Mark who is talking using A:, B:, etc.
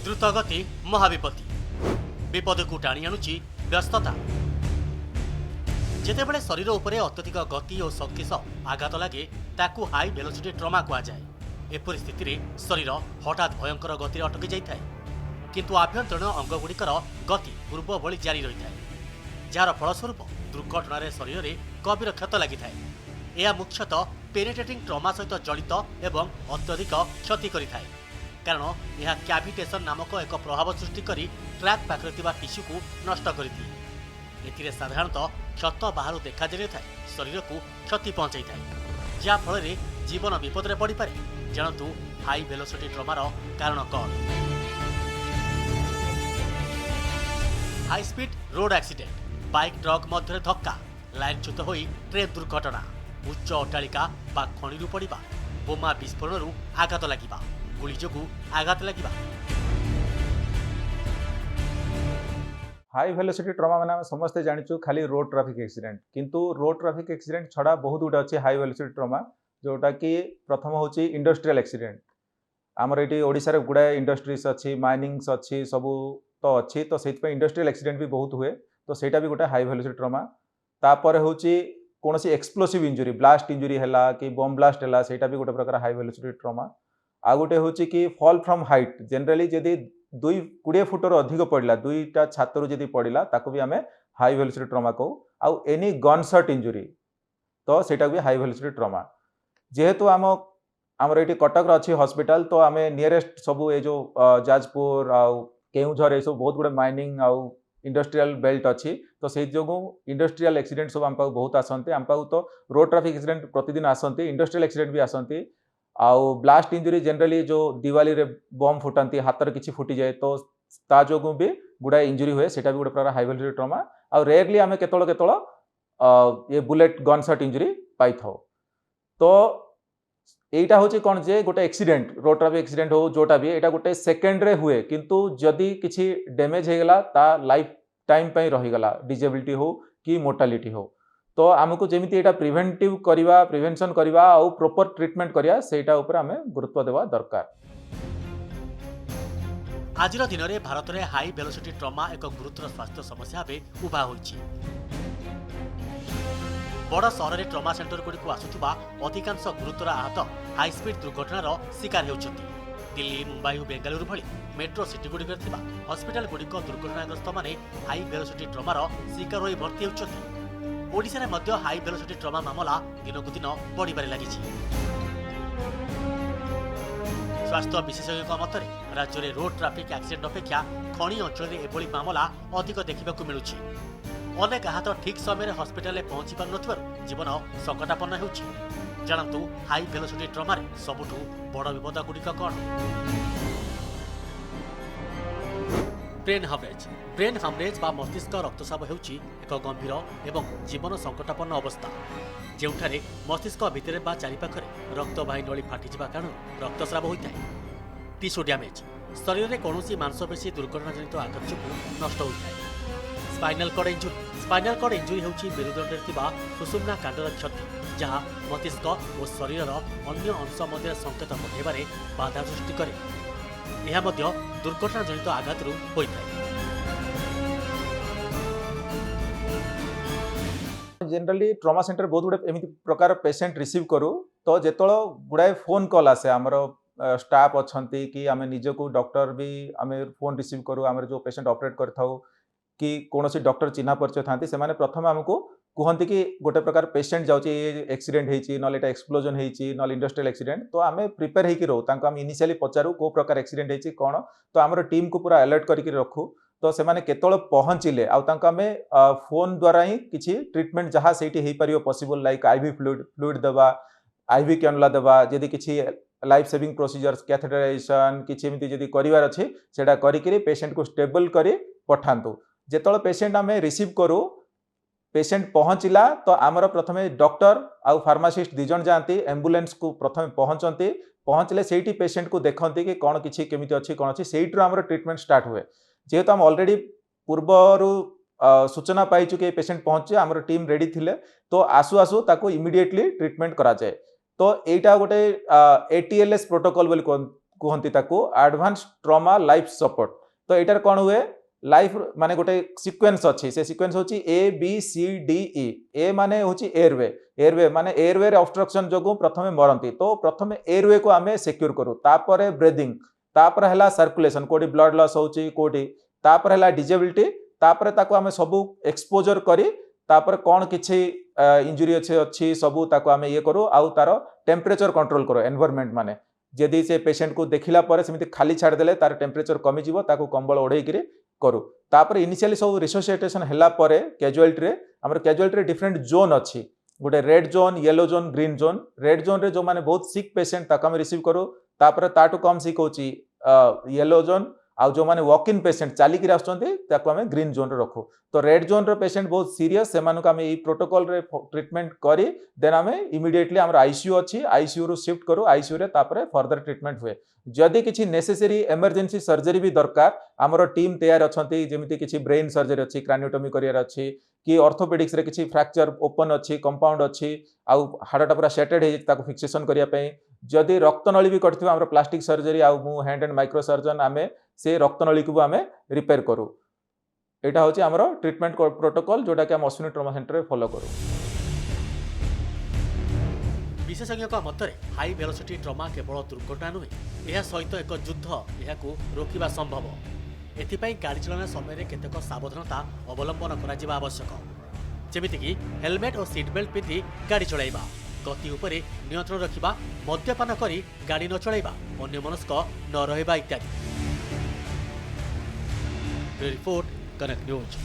A: द्रुतगति महाविपत्ति विपद को टाणी आणुची व्यस्तता जेतेबेले शरीर उपरे अत्यधिक गति और शक्ति सह आघात लगे ताकू हाई वेलोसिटी ट्रमा कहुए। एपरि स्थिति रे शरीर हठात भयंकर गति अटकी जाए किंतु आभ्यंतरीण अंगगुड़िकर गति पूर्व भली जारी रही है जार फलस्वरूप दुर्घटन शरीर में गभीर क्षत लगी यह मुख्यतः पेनिट्रेटिंग ट्रमा सहित जड़ित एवं अत्यधिक क्षति करिथाए कारण यह कैविटेशन नामक एक प्रभाव सृष्टि करी ट्रैक पाखरे टिश्यू को नष्ट करिथि। साधारणतः क्षत बाहर देखा जाए शरीर को क्षति पहुंचाई थाए जहाँफल जीवन विपद में पड़ पारे। जानतु हाई वेलोसिटी ट्रमार कारण कौन। High speed road accident bike truck मध्य धक्का लाइनच्युत हो ट्रेन दुर्घटना उच्च अट्टालिका बा खणिरू पड़ा बोमा विस्फोरण आघात लगिबा गुली जोगु आघात लगिबा।
B: हाई वेलोसिटी ट्रमा माने हम समस्ते जानिचु खाली रोड ट्रैफिक एक्सीडेंट किंतु रोड ट्रैफिक एक्सीडेंट छड़ा बहुत गुटे अच्छे हाई वेलोसिटी ट्रमा जोटा कि प्रथम होची इंडस्ट्रियल एक्सीडेंट। आमर ये ओडिशा रे गुड़ाए इंडस्ट्रीज अच्छी माइनिंग्स अच्छी सबू तो अच्छी तो से इंडस्ट्रियल एक्सीडेंट भी बहुत हुए तो सेटा भी गोटे हाई वेलोसिटी ट्रमा। तापर होची कोनोसी एक्सप्लोसिव इंजुरी ब्लास्ट इंजुरी हैला कि बम ब्लास्ट हैला सेटा भी गोटे प्रकार हाई वेलोसिटी ट्रमा। आ गोटे होची कि फॉल फ्रॉम हाइट जनरली जदि 20 फुटर अधिक पड़ा दुईटा छातर जदि पड़ा ताको भी आमे हाई वेलोसिटी ट्रमा कहू। आउ एनी गन शॉट इंजुरी तो सेटा भी हाई वेलोसिटी ट्रमा। जेहेतु आमर ये कटक अच्छी हॉस्पिटल तो आमे नियरेस्ट सबू ये जो जाजपुर आउ केउझर ये सब बहुत गुड़े माइनिंग आउ इंडस्ट्रियल बेल्ट अच्छी तो से जो इंडस्ट्रियल एक्सीडेंट सब आम बहुत आसती आम तो रोड ट्रैफिक एक्सीडेंट प्रतिदिन आसती इंडस्ट्रियल एक्सीडेंट भी आसती। आउ ब्लास्ट इंजुरी जनरली जो दिवाली रे बम फुटाती हाथ किसी फुटी जाए तो ता जो भी गुड़ाए इंजुरी हुए सेटा भी गोटे प्रकार हाई वेलोसिटी ट्रमा। आउ रेयरली आम केतल ये बुलेट गन शॉट इंजुरी पाई था। तो यहीटा हूँ कौन जे गोटे एक्सीडेंट रोड ट्रैफिक एक्सीडेंट हो जोटा भी यहाँ गोटे सेकेंड रे हुए किंतु जदि किसी डैमेज होगला ता लाइफ टाइम पे रहीगला डिजेबिलिटी हो कि मोर्टालिटी हो तो आमको जमी यहाँ प्रिवेंटिव करवा प्रिवेंशन करवा और प्रॉपर ट्रीटमेंट करवा सेटा ऊपर आमे गुरुत्व देवा दरकार।
A: आज दिन में भारत में हाई वेलोसिटी ट्रमा एक गुरुतर स्वास्थ्य समस्या भाव उभा होइछि। बड़ सहर में ट्रमा सेंटर गुड़ी आसुवा अधिकांश गुरुतर आहत हाई स्पीड दुर्घटनार शिकार होउछन्ति। दिल्ली मुंबई और बेंगालुरु भली मेट्रो सिटी गुड़िक हस्पिटाल गुड़िक दुर्घटनाग्रस्त माने हाई वेलोसिटी ट्रमार शिकार होई भर्ती होउछन्ति। ओडिशा रे मध्य हाई वेलोसिटी ट्रमा मामला दिनकु दिन बढ़िबारे लागिछि। स्वास्थ्य विशेषज्ञ मतरे राज्य में रोड ट्रैफिक एक्सीडेंट अपेक्षा खणी अंचल में एभली मामला अधिक देखा मिलुछि। अनेक आहत ठीक समय हस्पिटाल पहुंची पार नथिबारु जीवन संकटापन्न होउछि। जानतु हाई वेलोसिटी ट्रमा रे सबुठु बड़ विपद गुड़िक कौन। ब्रेन हामरेज बा मस्तिष्क रक्तस्राव होउछि एक गंभीर एवं जीवन संकटापन्न अवस्था जेउठारे मस्तिष्क भितर बा चारिपाखरे रक्तवाही नली फाटिजिबा कारण रक्तस्राव होइଥାଏ। टिश्यू डैमेज शरीर में कौनसी मांसपेशी दुर्घटनाजनित आघात जोगु नष्ट होइଥାଏ। स्पाइनल कॉर्ड इंजुरी होउछि मेरुदंड थिबा सुषुम्ना कांडर क्षति जहाँ मस्तिष्क और शरीर अन्य अंश मध्य संकेत पठाइबारे बाधा सृष्टि करे। यह मध्य दुर्घटनाजनित आघात होइଥାଏ।
B: जनरली ट्रमा सेंटर बहुत गुड़े एमती प्रकार पेशेंट रिसीव करू तो जेतल गुड़ाए फोन कॉल आसे आमर स्टाफ अच्छी कि आम निजक डॉक्टर भी आम फोन रिसीव करू आम जो पेशेंट ऑपरेट कर कि कौन डॉक्टर चिन्हा परिचय था से प्रथम आमको कहते कि गोटे प्रकार पेशेंट जाऊँगी एक्सीडेंट होती ना एक्सप्लोजन होती ना इंडस्ट्रियल एक्सीडेंट तो आम प्रिपेयर होकर रो आम इनिशियली पचारू कौ प्रकार एक्सीडेंट होती कौन तो आम टीम को पूरा अलर्ट करके रखू तो से केतल पहुँचले आम फोन द्वारा ही किसी ट्रीटमेंट जहाँ से पॉसिबल लाइक आईवी फ्लूइड देवा आईवी कैनुला देवा जदि किसी लाइफ सेविंग प्रोसीजर्स कैथेटराइजेशन किसी एमती करार अच्छी से पेशेंट को स्टेबल कर पठातु। जेतल पेशेंट आम रिसीव करू पेशेंट पहुँचला तो आमर प्रथम डॉक्टर आउ फार्मासिस्ट दिजन जाती एम्बुलेंस को प्रथम पहुँचले से पेशेंट को देखती कि कौन किसी केमिति अच्छी कौन अच्छी से ट्रीटमेंट स्टार्ट हुए। जेहेतु आम ऑलरेडी पूर्वर सूचना पाइचु कि पेशेंट पहुँचे आमर टीम रेडी थिले तो आसु आसु ताको इमिडिएटली ट्रीटमेंट करा जाए। तो एटा गोटे एटीएलएस प्रोटोकॉल बोली कहती एडवांस ट्रॉमा लाइफ सपोर्ट। तो एटार कौन हुए लाइफ माने गोटे सीक्वेंस अच्छी से सीक्वेंस होची ABCDE। ए माने होची एयरवे माने एयरवे रे ऑब्स्ट्रक्शन जोगु प्रथमे मरंती तो प्रथमे एयरवे को आमे सिक्योर करू तापर ब्रीदिंग तापर हला सर्कुलेशन कोडी ब्लड लॉस होची कोडी तापर हला डिजेबिलिटी तापर ताको आमे सबु एक्सपोजर करी तापर कौन किछि इंजुरी अच्छी सबू ताको आमे ये करू आउ तार टेम्परेचर कंट्रोल करो एनवायरनमेंट माने जदि से पेशेंट को देखिला परे सेमिति खाली छाड़ देले तार टेम्परेचर कमी जीवो ताको कंबल ओढेई करी करू तापर इनिशियली सब रिसोसिएटेशन हला परे कैजुअलिटी रे हमर कैजुअलिटी रे डिफरेंट जोन अच्छी गोटे red zone yellow zone green zone red zone रे जो माने बहुत सिक पेशेंट ताको हम रिसीव करू तापर ताटू कम सिक होची येलो जोन आउ जो माने वॉक इन पेशेंट चालिक आसुचंती ताको हमें ग्रीन जोन रे रखू तो रेड जोन रे पेशेंट बहुत सीरियस सेमानक हमें ई प्रोटोकॉल रे ट्रीटमेंट करी देन हमें इमीडिएटली हमर आईसीयू अच्छी आईसीयू रू शिफ्ट करू आईसीयू रे तापर फर्दर ट्रीटमेंट हुए जदि किछि नेसेसरी इमरजेंसी सर्जरी भी दरकार हमर टीम तैयार अछंती जेमिति किछि ब्रेन सर्जरी अच्छी क्रानियोटोमी करियर अच्छी कि ऑर्थोपेडिक्स रे किछि फ्रैक्चर ओपन अच्छी कंपाउंड अच्छी आउ हाडटा पूरा सेटेड हे ताको फिक्सेशन करिया पई जदि रक्तनली भी कटथिबा हमर प्लास्टिक सर्जरी आउ मु हैंड एंड माइक्रो सर्जन आमे से रक्तनली को आमे रिपेयर करू एटा होची हमर ट्रीटमेंट प्रोटोकॉल जोटा कि हम अश्विनी ट्रॉमा सेंटर रे फॉलो करू।
A: विशेषज्ञ मतरे हाई वेलोसिटी ट्रमा केवल दुर्घटना नुहे यह सहित एक युद्ध यह रोकवा संभव एथिपाई गाड़ी चलना समय केतेक सावधानता अवलंबन करा आवश्यक जेमितिकी हेलमेट और सीट बेल्ट पिंधि गाड़ी चलाइबा गति उपरे नियंत्रण रखिबा मद्यपान करी गाड़ी न चलाइबा अन्यमनस्क न रहिबा इत्यादि। Report connect news.